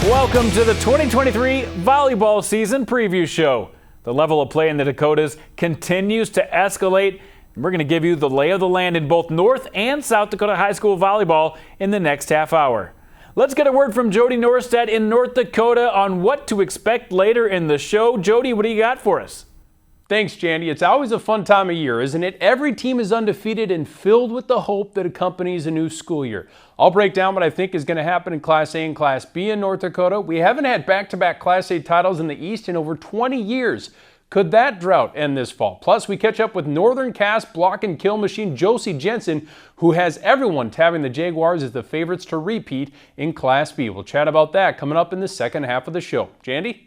Welcome to the 2023 volleyball season preview show. The level of play in the Dakotas continues to escalate. We're going to give you the lay of the land in both North and South Dakota high school volleyball in the next half hour. Let's get a word from Jody Norstedt in North Dakota on what to expect later in the show. Jody, what do you got for us? Thanks, Jandy. It's always a fun time of year, isn't it? Every team is undefeated and filled with the hope that accompanies a new school year. I'll break down what I think is going to happen in Class A and Class B in North Dakota. We haven't had back-to-back Class A titles in the East in over 20 years. Could that drought end this fall? Plus, we catch up with Northern Cass block and kill machine Josie Jensen, who has everyone tabbing the Jaguars as the favorites to repeat in Class B. We'll chat about that coming up in the second half of the show. Jandy?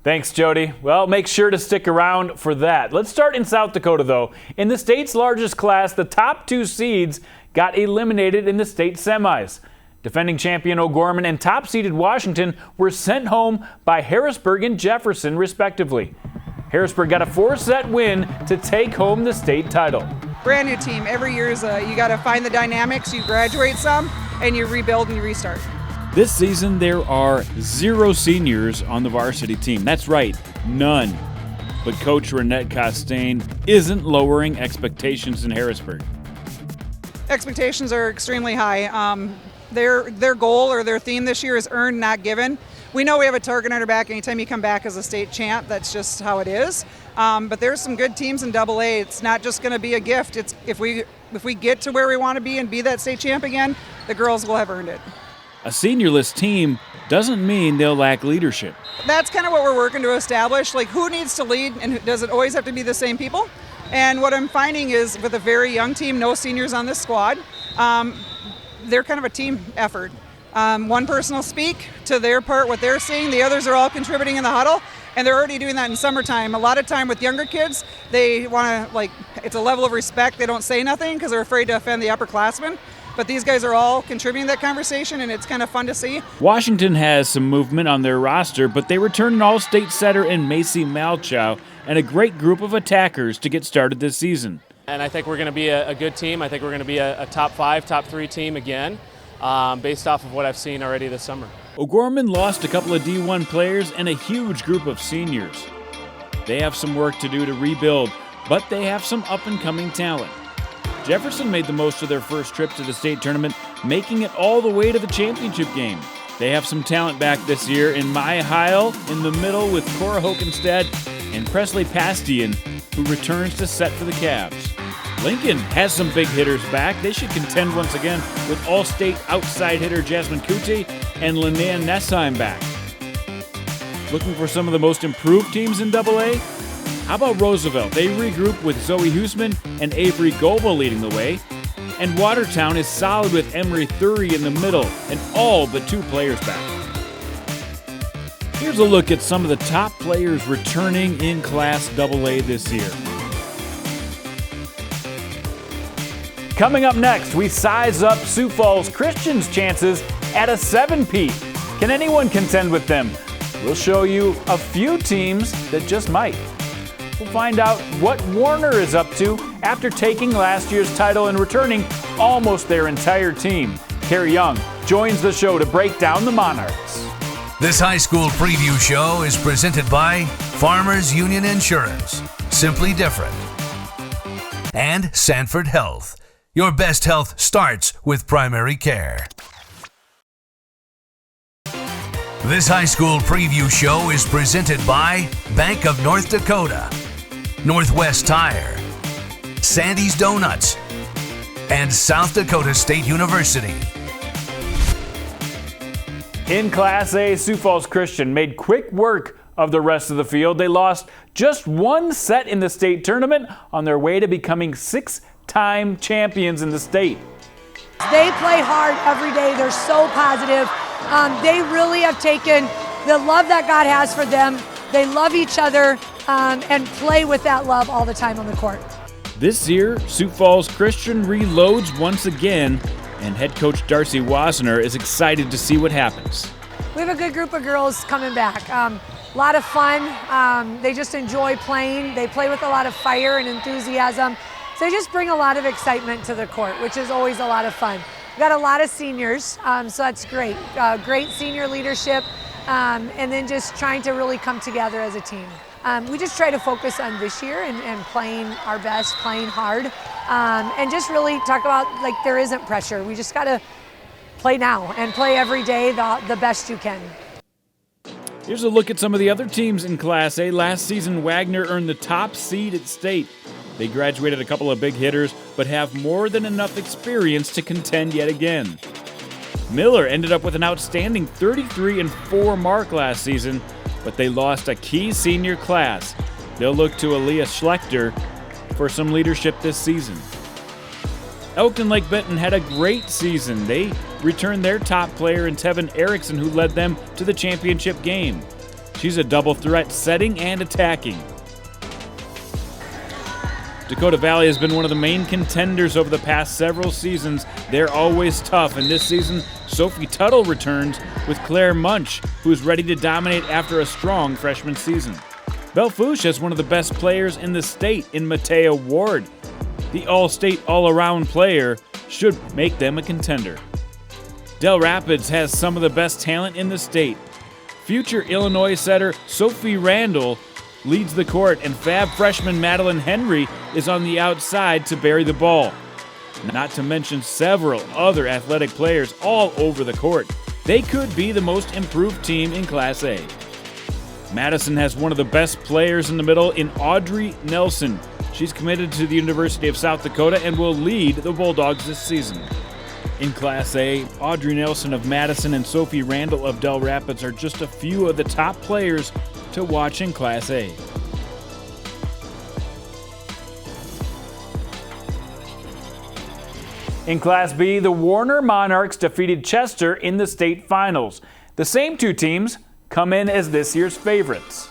Thanks, Jody. Well, make sure to stick around for that. Let's start in South Dakota, though. In the state's largest class, the top two seeds got eliminated in the state semis. Defending champion O'Gorman and top-seeded Washington were sent home by Harrisburg and Jefferson, respectively. Harrisburg got a 4-set win to take home the state title. Brand new team. Every year is you got to find the dynamics. You graduate some, and you rebuild and you restart. This season, there are 0 seniors on the varsity team. That's right, none. But Coach Renette Costain isn't lowering expectations in Harrisburg. Expectations are extremely high. Their goal or their theme this year is earned, not given. We know we have a target on our back anytime you come back as a state champ. That's just how it is. But there's some good teams in AA. It's not just going to be a gift. It's if we get to where we want to be and be that state champ again, the girls will have earned it. A seniorless team doesn't mean they'll lack leadership. That's kind of what we're working to establish. Like, who needs to lead, and does it always have to be the same people? And what I'm finding is with a very young team, no seniors on this squad, they're kind of a team effort. One person will speak to their part, what they're seeing. The others are all contributing in the huddle, and they're already doing that in summertime. A lot of time with younger kids, they want to, it's a level of respect. They don't say nothing because they're afraid to offend the upperclassmen. But these guys are all contributing to that conversation, and it's kind of fun to see. Washington has some movement on their roster, but they return an all-state setter in Macy Malchow and a great group of attackers to get started this season. And I think we're going to be a good team. I think we're going to be a top 5, top 3 team again, based off of what I've seen already this summer. O'Gorman lost a couple of D1 players and a huge group of seniors. They have some work to do to rebuild, but they have some up-and-coming talent. Jefferson made the most of their first trip to the state tournament, making it all the way to the championship game. They have some talent back this year in Maya Heil in the middle with Cora Hokenstead and Presley Pastian, who returns to set for the Cavs. Lincoln has some big hitters back. They should contend once again with all-state outside hitter Jasmine Kuti and Linnea Nessheim back. Looking for some of the most improved teams in AA? How about Roosevelt? They regroup with Zoe Huseman and Avery Goebel leading the way. And Watertown is solid with Emery Thury in the middle and all but 2 players back. Here's a look at some of the top players returning in Class AA this year. Coming up next, we size up Sioux Falls Christian's chances at a 7-peat. Can anyone contend with them? We'll show you a few teams that just might. We'll find out what Warner is up to after taking last year's title and returning almost their entire team. Carrie Young joins the show to break down the Monarchs. This high school preview show is presented by Farmers Union Insurance, Simply Different, and Sanford Health. Your best health starts with primary care. This high school preview show is presented by Bank of North Dakota, Northwest Tire, Sandy's Donuts, and South Dakota State University. In Class A, Sioux Falls Christian made quick work of the rest of the field. They lost just 1 set in the state tournament on their way to becoming 6-time champions in the state. They play hard every day. They're so positive. They really have taken the love that God has for them. They love each other and play with that love all the time on the court. This year, Sioux Falls Christian reloads once again, and head coach Darcy Wassener is excited to see what happens. We have a good group of girls coming back. A lot of fun. They just enjoy playing. They play with a lot of fire and enthusiasm. So they just bring a lot of excitement to the court, which is always a lot of fun. We've got a lot of seniors, so that's great. Great senior leadership. and then just trying to really come together as a team. We just try to focus on this year and playing our best, playing hard, and just really talk about, like, there isn't pressure. We just got to play now and play every day the best you can. Here's a look at some of the other teams in Class A. Last season, Wagner earned the top seed at state. They graduated a couple of big hitters, but have more than enough experience to contend yet again. Miller ended up with an outstanding 33-4 mark last season, but they lost a key senior class. They'll look to Aaliyah Schlechter for some leadership this season. Elkton Lake Benton had a great season. They returned their top player in Tevin Erickson, who led them to the championship game. She's a double threat, setting and attacking. Dakota Valley has been one of the main contenders over the past several seasons. They're always tough, and this season, Sophie Tuttle returns with Claire Munch, who is ready to dominate after a strong freshman season. Belfouche has one of the best players in the state in Matea Ward. The all-state, all-around player should make them a contender. Del Rapids has some of the best talent in the state. Future Illinois setter Sophie Randall leads the court, and fab freshman Madeline Henry is on the outside to bury the ball. Not to mention several other athletic players all over the court. They could be the most improved team in Class A. Madison has one of the best players in the middle in Audrey Nelson. She's committed to the University of South Dakota and will lead the Bulldogs this season. In Class A, Audrey Nelson of Madison and Sophie Randall of Del Rapids are just a few of the top players to watch in Class A. In Class B, the Warner Monarchs defeated Chester in the state finals. The same two teams come in as this year's favorites.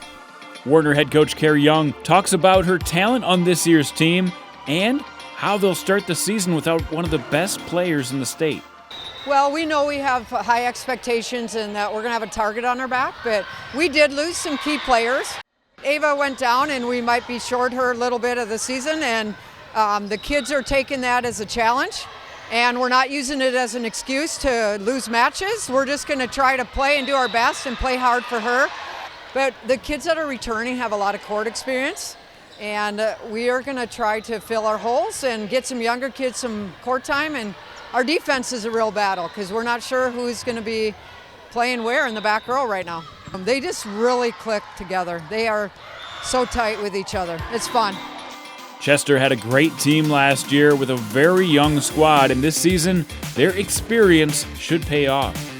Warner head coach Carrie Young talks about her talent on this year's team and how they'll start the season without one of the best players in the state. Well, we know we have high expectations and that we're going to have a target on our back, but we did lose some key players. Ava went down and we might be short her a little bit of the season, and the kids are taking that as a challenge, and we're not using it as an excuse to lose matches. We're just going to try to play and do our best and play hard for her. But the kids that are returning have a lot of court experience, and we are going to try to fill our holes and get some younger kids some court time. And our defense is a real battle because we're not sure who's going to be playing where in the back row right now. They just really click together. They are so tight with each other. It's fun. Chester had a great team last year with a very young squad, and this season, their experience should pay off.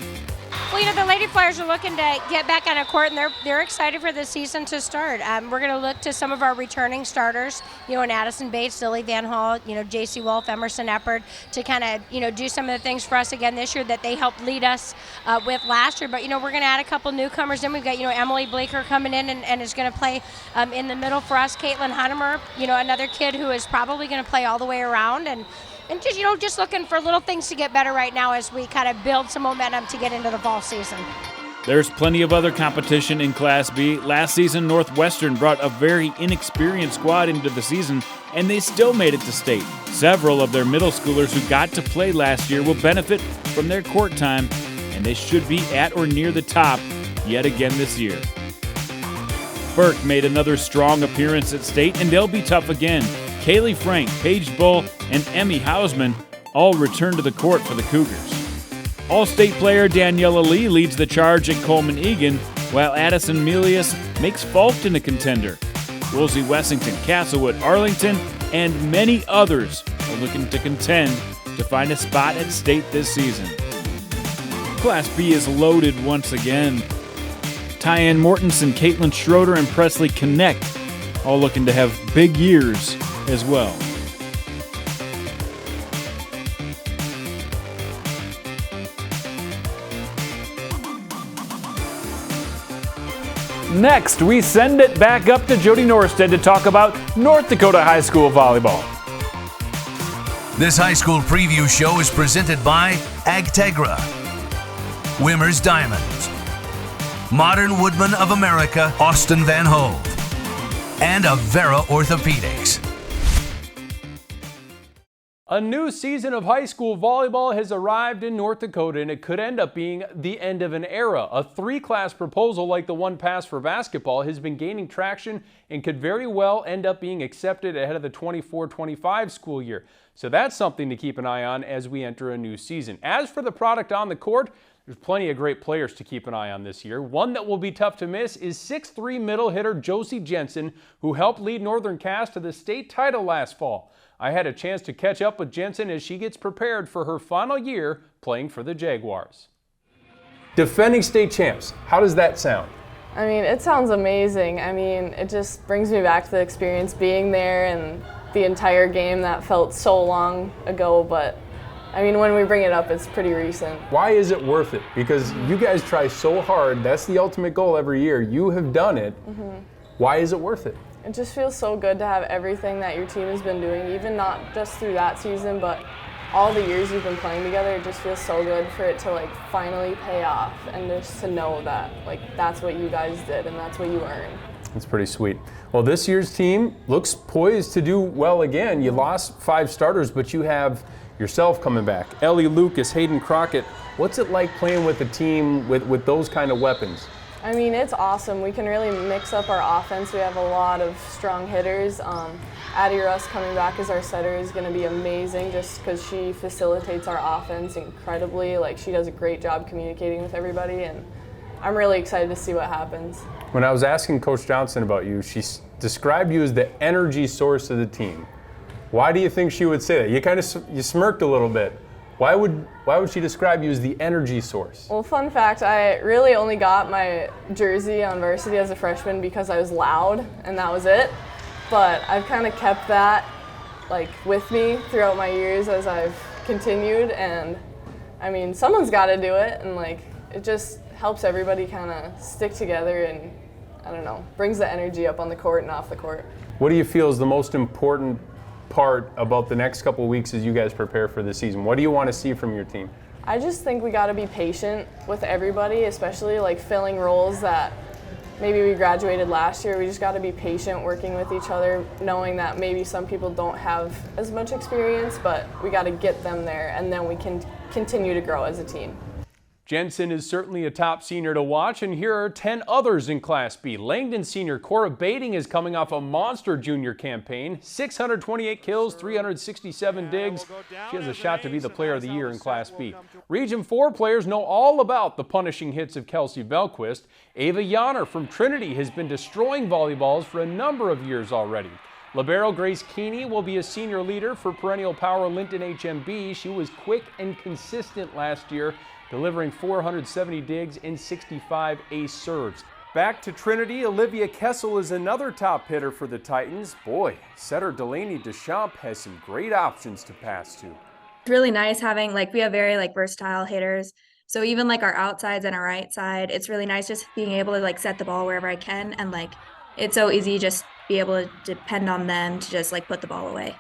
Well, you know, the Lady Flyers are looking to get back on a court, and they're excited for the season to start. We're going to look to some of our returning starters, you know, in Addison Bates, Lily Van Hall, you know, J.C. Wolf, Emerson Eppard, to kind of, you know, do some of the things for us again this year that they helped lead us with last year. But, you know, we're going to add a couple newcomers in. We've got, you know, Emily Bleeker coming in and is going to play in the middle for us. Caitlin Hunnemer, you know, another kid who is probably going to play all the way around. And just, you know, just looking for little things to get better right now as we kind of build some momentum to get into the fall season. There's plenty of other competition in Class B. Last season, Northwestern brought a very inexperienced squad into the season, and they still made it to state. Several of their middle schoolers who got to play last year will benefit from their court time, and they should be at or near the top yet again this year. Burke made another strong appearance at state, and they'll be tough again. Kaylee Frank, Paige Bull, and Emmy Hausman all return to the court for the Cougars. All-state player Daniela Lee leads the charge at Coleman Egan, while Addison Melius makes Fulton a contender. Woolsey Wessington, Castlewood, Arlington, and many others are looking to contend to find a spot at state this season. Class B is loaded once again. Tyann Mortensen, Caitlin Schroeder, and Presley Connect all looking to have big years as well. Next, we send it back up to Jody Norstedt to talk about North Dakota High School volleyball. This high school preview show is presented by Agtegra, Wimmer's Diamonds, Modern Woodman of America, Austin Van Hove, and Avera Orthopedics. A new season of high school volleyball has arrived in North Dakota, and it could end up being the end of an era. A three-class proposal like the one passed for basketball has been gaining traction and could very well end up being accepted ahead of the 24-25 school year. So that's something to keep an eye on as we enter a new season. As for the product on the court, there's plenty of great players to keep an eye on this year. One that will be tough to miss is 6'3" middle hitter Josie Jensen, who helped lead Northern Cass to the state title last fall. I had a chance to catch up with Jensen as she gets prepared for her final year playing for the Jaguars. Defending state champs, how does that sound? I mean, it sounds amazing. I mean, it just brings me back to the experience being there and the entire game that felt so long ago, but I mean, when we bring it up, it's pretty recent. Why is it worth it? Because you guys try so hard. That's the ultimate goal every year. You have done it. Why is it worth it? It just feels so good to have everything that your team has been doing, even not just through that season, but all the years you've been playing together. It just feels so good for it to finally pay off and just to know that that's what you guys did and that's what you earned. That's pretty sweet. Well, this year's team looks poised to do well again. You lost 5 starters, but you have yourself coming back. Ellie Lucas, Hayden Crockett. What's it like playing with a team with those kind of weapons? I mean, it's awesome. We can really mix up our offense. We have a lot of strong hitters. Addie Russ coming back as our setter is going to be amazing just because she facilitates our offense incredibly. She does a great job communicating with everybody, and I'm really excited to see what happens. When I was asking Coach Johnson about you, she described you as the energy source of the team. Why do you think she would say that? You smirked a little bit. Why would she describe you as the energy source? Well, fun fact, I really only got my jersey on varsity as a freshman because I was loud, and that was it. But I've kind of kept that with me throughout my years as I've continued, and I mean, someone's got to do it, and it just helps everybody kind of stick together and, I don't know, brings the energy up on the court and off the court. What do you feel is the most important part about the next couple of weeks as you guys prepare for the season? What do you want to see from your team? I just think we got to be patient with everybody, especially filling roles that maybe we graduated last year. We just got to be patient working with each other, knowing that maybe some people don't have as much experience, but we got to get them there, and then we can continue to grow as a team. Jensen is certainly a top senior to watch, and here are 10 others in Class B. Langdon senior Cora Bading is coming off a monster junior campaign. 628 kills, 367 digs. She has a shot to be the player of the year in Class B. Region 4 players know all about the punishing hits of Kelsey Belquist. Ava Yanner from Trinity has been destroying volleyballs for a number of years already. Libero Grace Keeney will be a senior leader for perennial power Linton HMB. She was quick and consistent last year, delivering 470 digs and 65 ace serves. Back to Trinity, Olivia Kessel is another top hitter for the Titans. Boy, setter Delaney Deschamps has some great options to pass to. It's really nice having, we have very, versatile hitters. So even, our outsides and our right side, it's really nice just being able to, set the ball wherever I can. And, it's so easy just be able to depend on them to just, put the ball away.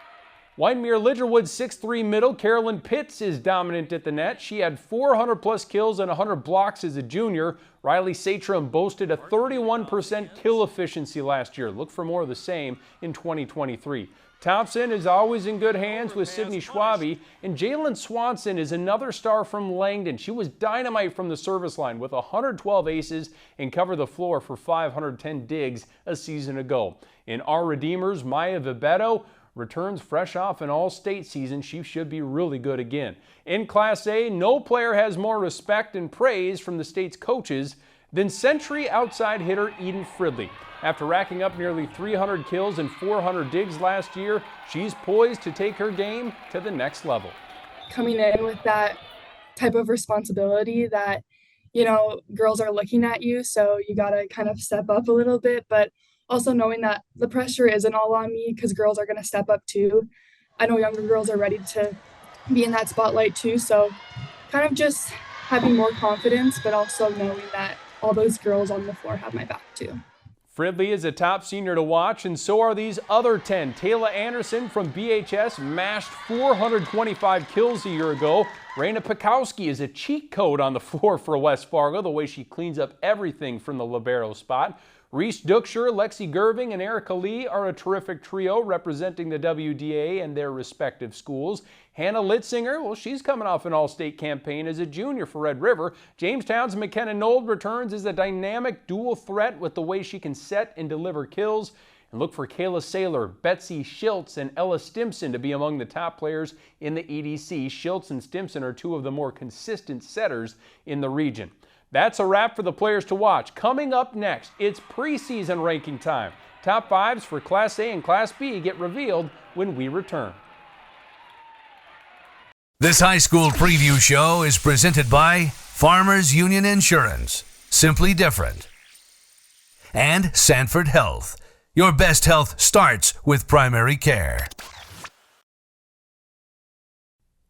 Wyndmere Lidgerwood's 6'3" middle, Carolyn Pitts, is dominant at the net. She had 400-plus kills and 100 blocks as a junior. Riley Satram boasted a 31% kill efficiency last year. Look for more of the same in 2023. Thompson is always in good hands with Sydney Schwabe, and Jalen Swanson is another star from Langdon. She was dynamite from the service line with 112 aces and covered the floor for 510 digs a season ago. In our Redeemers, Maya Vibeto returns fresh off an all-state season. She should be really good again. In Class A, no player has more respect and praise from the state's coaches than Century outside hitter Eden Fridley. After racking up nearly 300 kills and 400 digs last year, she's poised to take her game to the next level. Coming in with that type of responsibility that, girls are looking at you, so you got to kind of step up a little bit, but also knowing that the pressure isn't all on me because girls are going to step up too. I know younger girls are ready to be in that spotlight too, so kind of just having more confidence, but also knowing that all those girls on the floor have my back too. Fridley is a top senior to watch, and so are these other 10. Taylor Anderson from BHS mashed 425 kills a year ago. Raina Pikowski is a cheat code on the floor for West Fargo, the way she cleans up everything from the libero spot. Reese Duxer, Lexi Gerving, and Erica Lee are a terrific trio representing the WDA and their respective schools. Hannah Litzinger, well, she's coming off an all-state campaign as a junior for Red River. Jamestown's McKenna Nold returns as a dynamic dual threat with the way she can set and deliver kills. And look for Kayla Saylor, Betsy Schiltz, and Ella Stimson to be among the top players in the EDC. Schiltz and Stimson are two of the more consistent setters in the region. That's a wrap for the players to watch. Coming up next, it's preseason ranking time. Top fives for Class A and Class B get revealed when we return. This high school preview show is presented by Farmers Union Insurance, Simply Different, and Sanford Health. Your best health starts with primary care.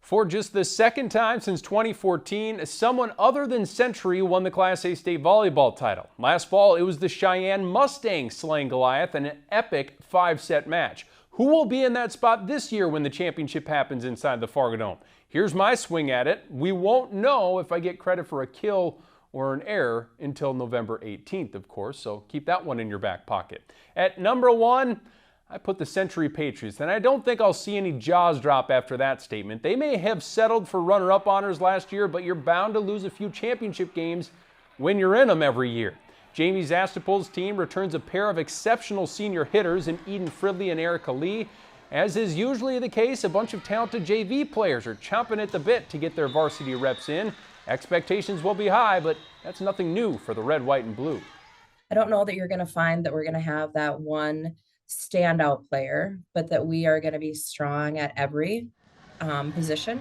For just the second time since 2014, someone other than Century won the Class A state volleyball title. Last fall, it was the Cheyenne Mustangs slaying Goliath in an epic 5-set match. Who will be in that spot this year when the championship happens inside the Fargo Dome? Here's my swing at it. We won't know if I get credit for a kill or an error until November 18th, of course, so keep that one in your back pocket. At number 1, I put the Century Patriots, and I don't think I'll see any jaws drop after that statement. They may have settled for runner-up honors last year, but you're bound to lose a few championship games when you're in them every year. Jamie Zastapol's team returns a pair of exceptional senior hitters in Eden Fridley and Erica Lee. As is usually the case, a bunch of talented JV players are chomping at the bit to get their varsity reps in. Expectations will be high, but that's nothing new for the red, white, and blue. I don't know that you're going to find that we're going to have that one standout player, but that we are going to be strong at every position,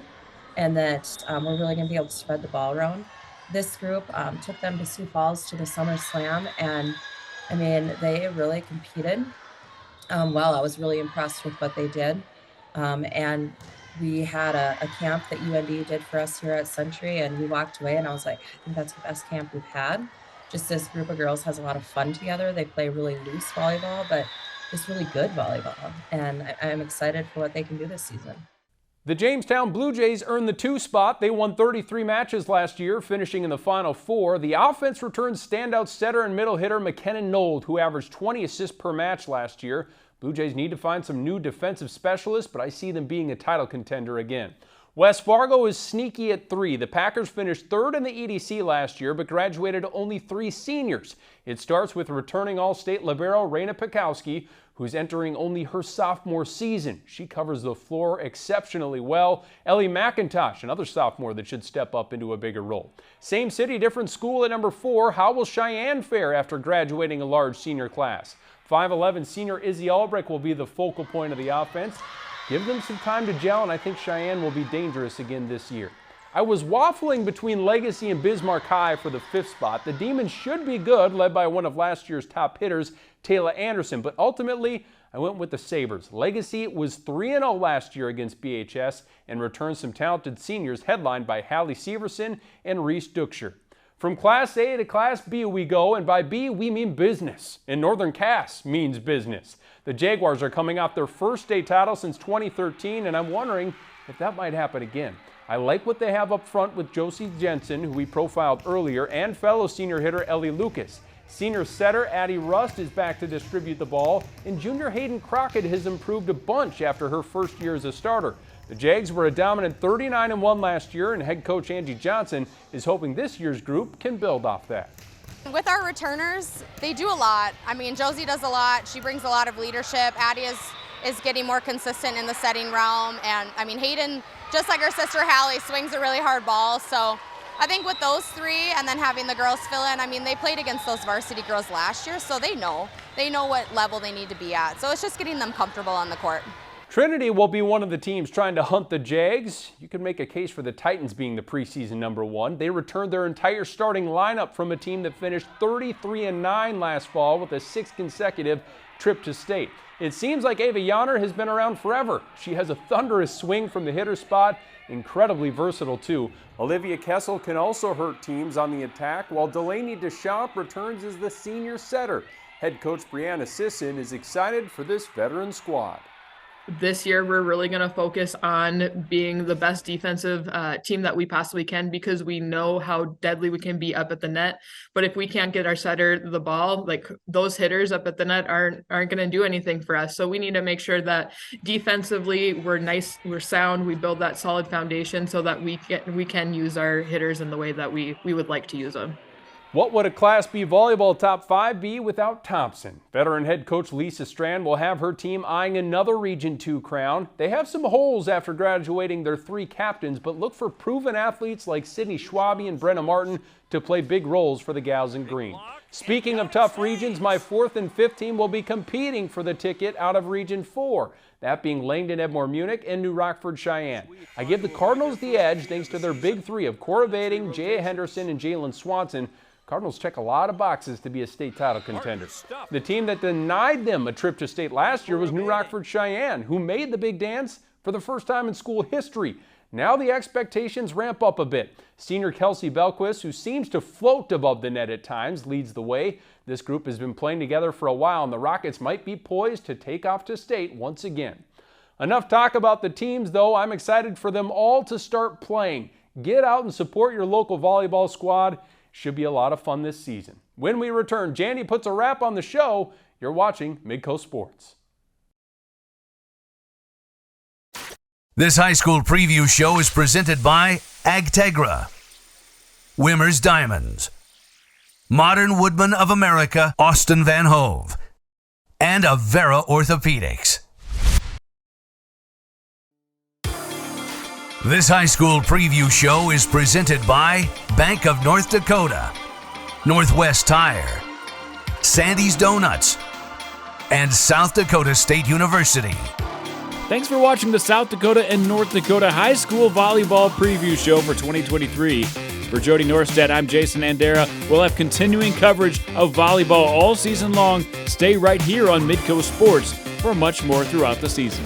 and that we're really going to be able to spread the ball around. This group took them to Sioux Falls to the Summer Slam, and I mean, they really competed well. I was really impressed with what they did, and we had a camp that UND did for us here at Century, and we walked away and I was like, I think that's the best camp we've had. Just this group of girls has a lot of fun together. They play really loose volleyball, but just really good volleyball, and I'm excited for what they can do this season. The Jamestown Blue Jays earned the 2 spot. They won 33 matches last year, finishing in the Final Four. The offense returns standout setter and middle hitter McKenna Nold, who averaged 20 assists per match last year. Blue Jays need to find some new defensive specialists, but I see them being a title contender again. West Fargo is sneaky at 3. The Packers finished 3rd in the EDC last year, but graduated only 3 seniors. It starts with returning All-State libero Raina Pikowski, who's entering only her sophomore season. She covers the floor exceptionally well. Ellie McIntosh, another sophomore that should step up into a bigger role. Same city, different school at number 4. How will Cheyenne fare after graduating a large senior class? 5'11" senior Izzy Albrecht will be the focal point of the offense. Give them some time to gel, and I think Cheyenne will be dangerous again this year. I was waffling between Legacy and Bismarck High for the 5th spot. The Demons should be good, led by one of last year's top hitters, Taylor Anderson, but ultimately I went with the Sabres. Legacy was 3-0 last year against BHS and returned some talented seniors headlined by Hallie Severson and Reese Duxer. From Class A to Class B we go, and by B we mean business, and Northern Cass means business. The Jaguars are coming off their first state title since 2013, and I'm wondering if that might happen again. I like what they have up front with Josie Jensen, who we profiled earlier, and fellow senior hitter Ellie Lucas. Senior setter Addie Rust is back to distribute the ball, and junior Hayden Crockett has improved a bunch after her first year as a starter. The Jags were a dominant 39-1 last year, and head coach Angie Johnson is hoping this year's group can build off that. With our returners, they do a lot. I mean, Josie does a lot. She brings a lot of leadership. Addie is getting more consistent in the setting realm. And I mean, Hayden, just like her sister Hallie, swings a really hard ball. So I think with those 3 and then having the girls fill in, I mean, they played against those varsity girls last year, so they know what level they need to be at. So it's just getting them comfortable on the court. Trinity will be one of the teams trying to hunt the Jags. You can make a case for the Titans being the preseason number 1. They returned their entire starting lineup from a team that finished 33-9 last fall with a 6th consecutive trip to state. It seems like Ava Yonner has been around forever. She has a thunderous swing from the hitter spot, incredibly versatile too. Olivia Kessel can also hurt teams on the attack, while Delaney Deschamps returns as the senior setter. Head coach Brianna Sisson is excited for this veteran squad. this year we're really going to focus on being the best defensive team that we possibly can, because we know how deadly we can be up at the net. But if we can't get our setter the ball, like those hitters up at the net aren't going to do anything for us. So we need to make sure that defensively we're nice, we're sound, we build that solid foundation so that we can use our hitters in the way that we would like to use them. What would a Class B volleyball top 5 be without Thompson? Veteran head coach Lisa Strand will have her team eyeing another Region 2 crown. They have some holes after graduating their 3 captains, but look for proven athletes like Sydney Schwabe and Brenna Martin to play big roles for the Gals in Green. Speaking of tough regions, my 4th and 5th team will be competing for the ticket out of Region 4. That being Langdon, Edmore, Munich, and New Rockford, Cheyenne. I give the Cardinals the edge thanks to their big 3 of Cora Vading, Jaya Henderson, and Jalen Swanson. Cardinals check a lot of boxes to be a state title contender. The team that denied them a trip to state last year was New Rockford Cheyenne, who made the big dance for the first time in school history. Now the expectations ramp up a bit. Senior Kelsey Belquist, who seems to float above the net at times, leads the way. This group has been playing together for a while, and the Rockets might be poised to take off to state once again. Enough talk about the teams, though. I'm excited for them all to start playing. Get out and support your local volleyball squad. Should be a lot of fun this season. When we return, Jandy puts a wrap on the show. You're watching Midco Sports. This high school preview show is presented by Agtegra, Wimmer's Diamonds, Modern Woodman of America, Austin Van Hove, and Avera Orthopedics. This high school preview show is presented by Bank of North Dakota, Northwest Tire, Sandy's Donuts, and South Dakota State University. Thanks for watching the South Dakota and North Dakota High School Volleyball Preview Show for 2023. For Jody Norstedt, I'm Jason Andera. We'll have continuing coverage of volleyball all season long. Stay right here on Midco Sports for much more throughout the season.